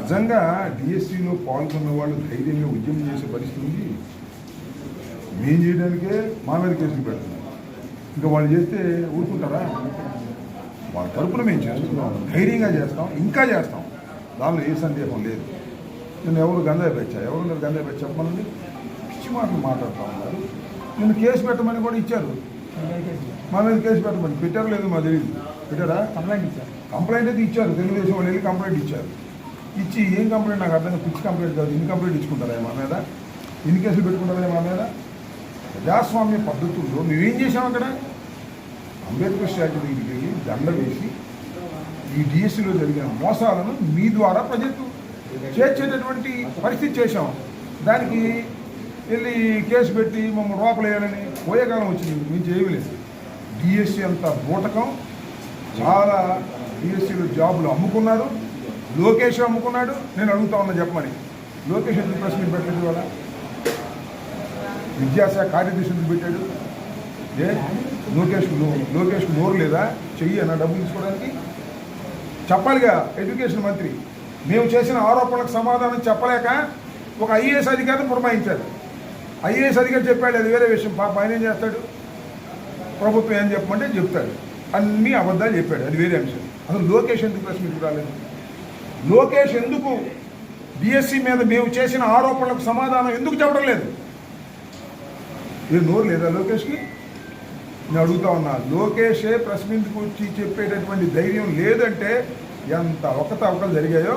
నిజంగా డిఎస్సిలో పాల్గొన్న వాళ్ళు ధైర్యంగా ఉద్యమం చేసే పరిస్థితి ఉంది. మేము చేయడానికే మా మీద కేసులు పెడుతున్నాం. ఇంకా వాళ్ళు చేస్తే ఊరుకుంటారా? వాళ్ళ తరపున మేము చేస్తున్నాం, ధైర్యంగా చేస్తాం, ఇంకా చేస్తాం. దానిలో ఏ సందేహం లేదు. నేను ఎవరు గంజాయి పెంచా, ఎవరు గంజాయి పెంచా చెప్పమనండి. పిచ్చి మాటలు మాట్లాడుతూ ఉన్నారు. నిన్ను కేసు పెట్టమని కూడా ఇచ్చారు. మా మీద కేసు పెట్టమని పెట్టారు లేదు మా తెలియదు. పెట్టారా? కంప్లైంట్ అయితే ఇచ్చారు. తెలుగుదేశం వాళ్ళు వెళ్ళి కంప్లైంట్ ఇచ్చారు. ఇచ్చి ఏం కంప్లైంట్ నాకు అర్థం, పిచ్చి కంప్లైంట్ కాదు. ఇన్ని కంప్లైంట్ ఇచ్చుకుంటారా మా మీద? ఇన్ని కేసులు పెట్టుకుంటారా మా మీద? ప్రజాస్వామ్య పద్ధతుల్లో మేమేం చేసాం? అక్కడ అంబేద్కర్ స్టాచ్యూ దగ్గరికి వెళ్ళి దండ వేసి ఈ డిఎస్సిలో జరిగిన మోసాలను మీ ద్వారా ప్రజలకు చేర్చేటటువంటి పరిస్థితి చేశాం. దానికి వెళ్ళి కేసు పెట్టి మమ్మల్ని లోపలేయాలని పోయే కాలం వచ్చింది. మేము చేయలేదు. డిఎస్సి అంత బూటకం. చాలా డిఎస్సిలో జాబులు అమ్ముకున్నారు. లోకేష్ అమ్ముకున్నాడు. నేను అడుగుతా ఉన్నా చెప్పమని. లోకేష్ ఎందుకు ప్రెస్ మీట్ పెట్టలేదు? ఇవాళ విద్యాశాఖ కార్యదర్శి ఎందుకు పెట్టాడు? లోకేష్కు నోరు లేదా? చెయ్యి అన్న డబ్బులు తీసుకోవడానికి చెప్పాలిగా. ఎడ్యుకేషన్ మంత్రి మేము చేసిన ఆరోపణలకు సమాధానం చెప్పలేక ఒక ఐఏఎస్ అధికారిని పురమాయించాడు. ఐఏఎస్ అధికారి చెప్పాడు, అది వేరే విషయం. పాప ఆయన ఏం చేస్తాడు? ప్రభుత్వం ఏం చెప్పమంటే చెప్తాడు. అన్నీ అబద్ధాలు చెప్పాడు, అది వేరే అంశం. అసలు లోకేష్ ఎందుకు ప్రెస్ మీట్ రాలేదు? లోకేష్ ఎందుకు డిఎస్సి మీద మేము చేసిన ఆరోపణలకు సమాధానం ఎందుకు చెప్పడం లేదు? ఏ నోరు లేదా లోకేష్కి? నేను అడుగుతా ఉన్నా. లోకేషే ప్రెస్ మీట్కి వచ్చి చెప్పేటటువంటి ధైర్యం లేదంటే ఎంత అవకతవకలు జరిగాయో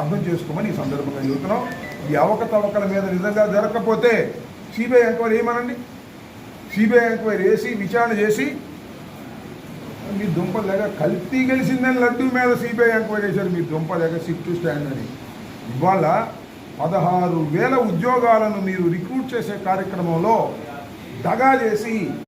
అర్థం చేసుకోమని ఈ సందర్భంగా చెబుతున్నాం. ఈ అవకతవకల మీద నిజంగా జరగకపోతే సిబిఐ ఎంక్వైరీ ఏమనండి. సిబిఐ ఎంక్వైరీ వేసి విచారణ చేసి మీ దుంపలేక కల్తీ గెలిచిందని లడ్డూ మీద సిబిఐ ఎంక్వైరీ చేశారు. మీ దుంపలేక సిఫ్ట్ స్టాండ్ అని. ఇవాళ 16,000 ఉద్యోగాలను మీరు రిక్రూట్ చేసే కార్యక్రమంలో దగా చేసి